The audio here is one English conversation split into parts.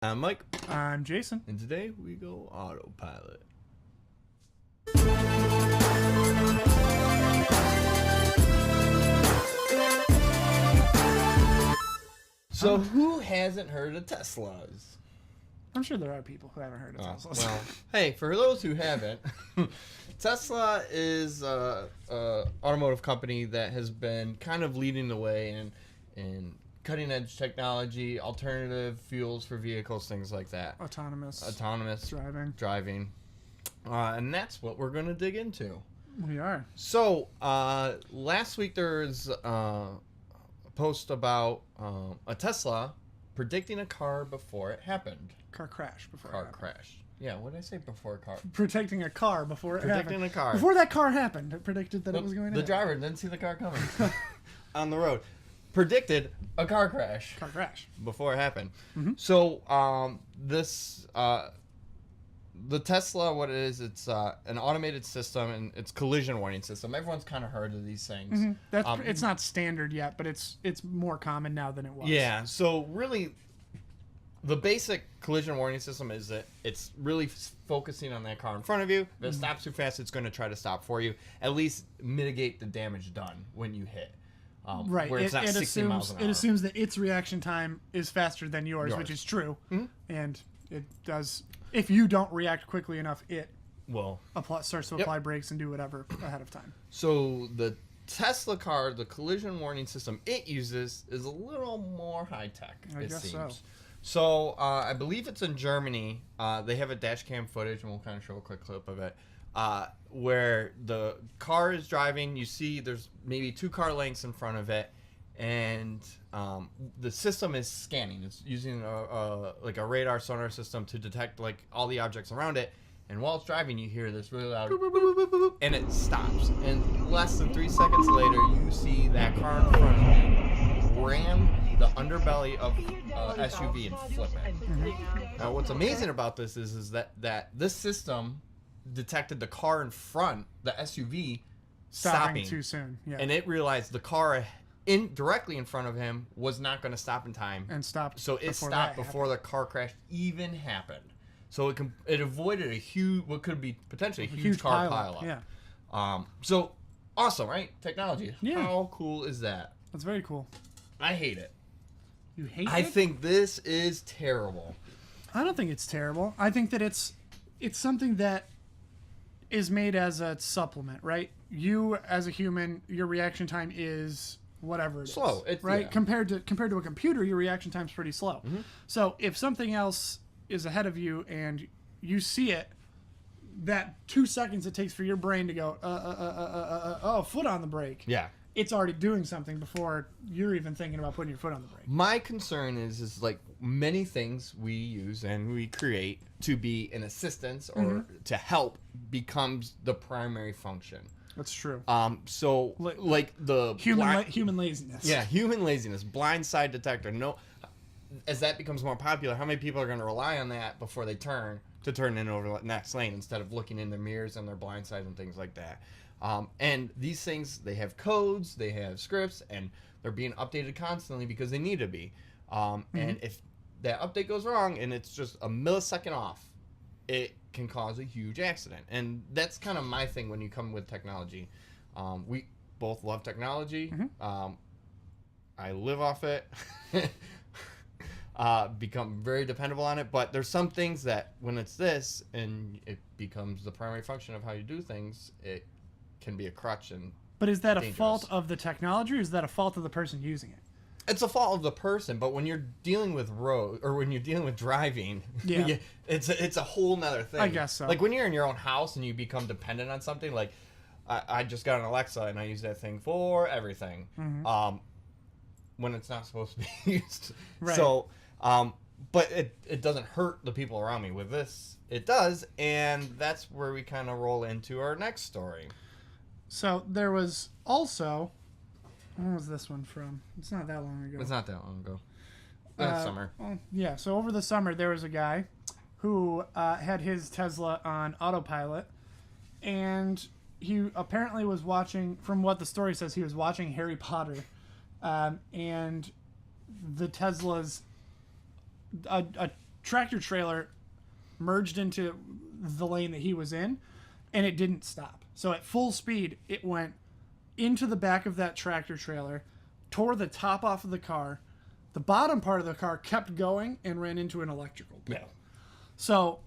I'm Mike. I'm Jason. And today we go autopilot. So who hasn't heard of Teslas? I'm sure there are people who haven't heard of Teslas. Well, hey, for those who haven't, Tesla is a automotive company that has been kind of leading the way in cutting edge technology, alternative fuels for vehicles, things like that. Autonomous driving. And that's what we're going to dig into. We are. So, last week there was a post about a Tesla predicting a car before it happened. Car crash. Yeah, what did I say before car? Predicting a car before it happened. Predicting a car. Before that car happened, it predicted that it was going to happen. The driver didn't see the car coming on the road. Predicted a car crash. Before it happened. Mm-hmm. So, the Tesla, what it is, it's an automated system, and it's collision warning system. Everyone's kind of heard of these things. Mm-hmm. It's not standard yet, but it's more common now than it was. Yeah, so really, the basic collision warning system is that it's really focusing on that car in front of you. If it stops too fast, it's going to try to stop for you. At least mitigate the damage done when you hit. Right. Where it's not 60 miles an hour. It assumes that its reaction time is faster than yours. Which is true. Mm-hmm. And it does. If you don't react quickly enough, it starts to apply brakes and do whatever ahead of time. So the Tesla car, the collision warning system it uses is a little more high tech. I guess seems. So I believe it's in Germany. They have a dash cam footage, and we'll kind of show a quick clip of it. Where the car is driving, you see there's maybe 2 car lengths in front of it, and the system is scanning. It's using like a radar sonar system to detect like all the objects around it. And while it's driving, you hear this really loud boop, boop, boop, boop, boop, and it stops. And less than 3 seconds later, you see that car in front of you ram the underbelly of SUV and flip it. Mm-hmm. Now, what's amazing about this is that this system detected the car in front, the SUV, stopping too soon. Yeah. And it realized the car directly in front of him was not going to stop in time. And stopped. So it stopped before the car crash even happened. So it avoided what could be potentially a huge car pileup. Yeah. So awesome, right? Technology. Yeah. How cool is that? That's very cool. I hate it. You hate it? I think this is terrible. I don't think it's terrible. I think that it's something that is made as a supplement, right? You as a human, your reaction time is whatever it is. Slow. Right? Yeah. Compared to a computer, your reaction time is pretty slow. Mm-hmm. So if something else is ahead of you and you see it, that 2 seconds it takes for your brain to go, foot on the brake. Yeah. It's already doing something before you're even thinking about putting your foot on the brake. My concern is like many things we use and we create to be an assistance or to help becomes the primary function. That's true. So like the human laziness. Yeah, human laziness, blind side detector. No, as that becomes more popular, how many people are going to rely on that before they turn in over the next lane instead of looking in their mirrors and their blind side and things like that? And these things, they have codes, they have scripts, and they're being updated constantly because they need to be. And if that update goes wrong and it's just a millisecond off, it can cause a huge accident. And that's kind of my thing when you come with technology. We both love technology. I live off it. Become very dependable on it. But there's some things that when it's this and it becomes the primary function of how you do things, it can be a crutch and But is that dangerous. A fault of the technology, or is that a fault of the person using it? It's a fault of the person, but when you're dealing with when you're dealing with driving, it's a whole nother thing. I guess so. Like when you're in your own house and you become dependent on something, like I just got an Alexa and I use that thing for everything. When it's not supposed to be used. Right. So, but it doesn't hurt the people around me. With this, it does, and that's where we kind of roll into our next story. So there was also, when was this one from? It's not that long ago. It's not that long ago. Last summer. Well, yeah, so over the summer there was a guy who had his Tesla on autopilot, and he apparently was watching, from what the story says, he was watching Harry Potter, and the Tesla's a tractor trailer merged into the lane that he was in, and it didn't stop. So at full speed, it went into the back of that tractor trailer, tore the top off of the car. The bottom part of the car kept going and ran into an electrical pole. Yeah. So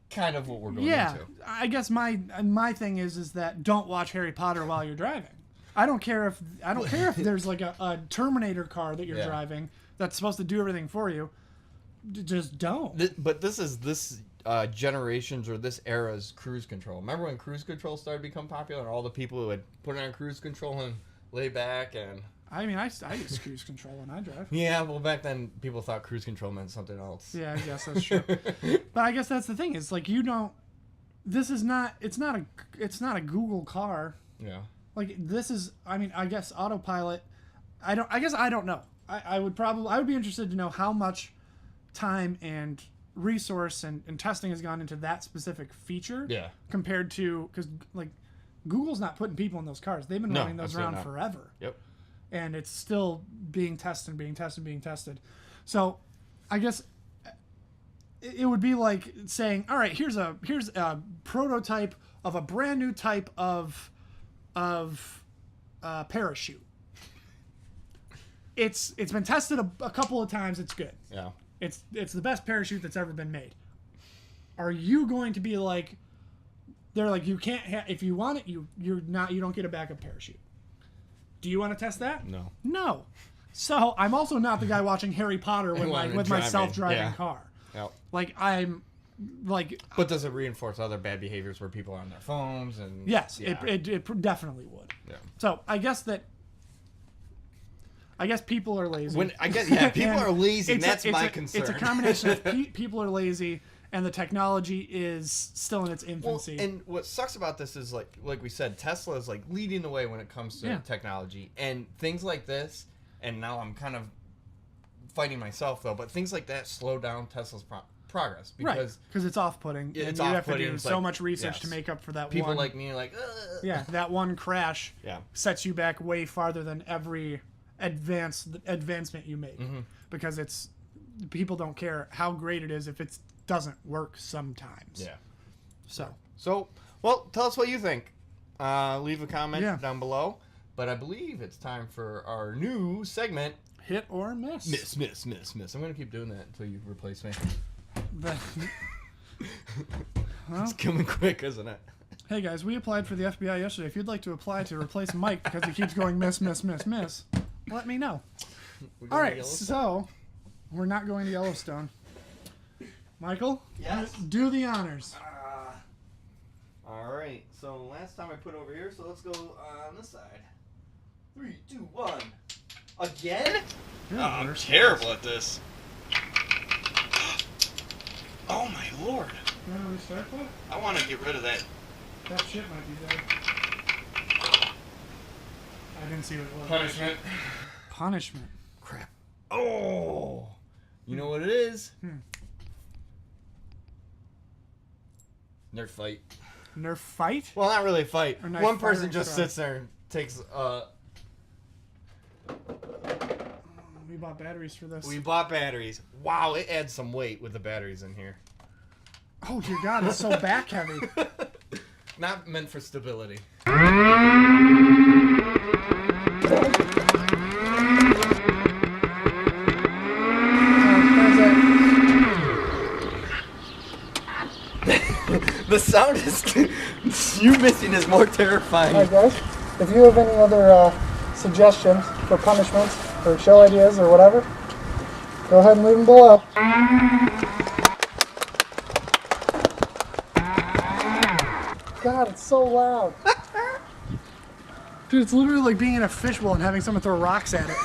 kind of what we're going yeah, into. I guess my thing is that don't watch Harry Potter while you're driving. I don't care if there's like a Terminator car that you're driving that's supposed to do everything for you. Just don't. But this is this generation's or this era's cruise control. Remember when cruise control started to become popular and all the people who would put on cruise control and lay back and... I mean, I use cruise control when I drive. Yeah, well, back then people thought cruise control meant something else. Yeah, I guess that's true. But I guess that's the thing. It's like you don't. This is not. It's not a Google car. Yeah. Like this is. I mean, I guess autopilot. I don't know. I would be interested to know how much time and resource and testing has gone into that specific feature. Yeah. Compared to because like Google's not putting people in those cars. They've been running those around forever. Yep. And it's still being tested. So I guess it would be like saying, all right, here's a prototype of a brand new type of parachute. It's been tested a couple of times. It's good. Yeah. It's the best parachute that's ever been made. Are you going to be like, they're like, you can't if you want it, you don't get a backup parachute. Do you want to test that? No. No. So I'm also not the guy watching Harry Potter with my self-driving car. Yep. Like I'm like. But does it reinforce other bad behaviors where people are on their phones and? Yes, it definitely would. Yeah. So I guess people are lazy. People are lazy. And that's my concern. It's a combination of people are lazy. And the technology is still in its infancy. Well, and what sucks about this is like we said, Tesla is like leading the way when it comes to technology and things like this. And now I'm kind of fighting myself though, but things like that slow down Tesla's progress because it's off-putting. It's and you off-putting. have to do so much research to make up for that. People like me are like, ugh. Yeah, that one crash sets you back way farther than every advancement you make because people don't care how great it is if it's doesn't work sometimes. Yeah. So, well, tell us what you think. Leave a comment down below. But I believe it's time for our new segment. Hit or miss. Miss. I'm going to keep doing that until you replace me. It's coming quick, isn't it? Hey, guys, we applied for the FBI yesterday. If you'd like to apply to replace Mike because he keeps going miss, let me know. All right, so we're not going to Yellowstone. Michael? Yes? Do the honors. All right. So last time I put over here, so let's go on this side. 3, 2, 1. Again? I'm terrible at this. Oh my lord. You want to restart that? I want to get rid of that. That shit might be there. I didn't see what it was. Punishment. Crap. Oh. You know what it is? Nerf fight. Nerf fight? Well, not really a fight. One person just strike. sits there and takes. We bought batteries for this. We bought batteries. Wow, it adds some weight with the batteries in here. Oh dear God, it's so back heavy. Not meant for stability. The sound is you missing is more terrifying. Alright guys, if you have any other suggestions for punishments or show ideas or whatever, go ahead and leave them below. God, it's so loud. Dude, it's literally like being in a fishbowl and having someone throw rocks at it.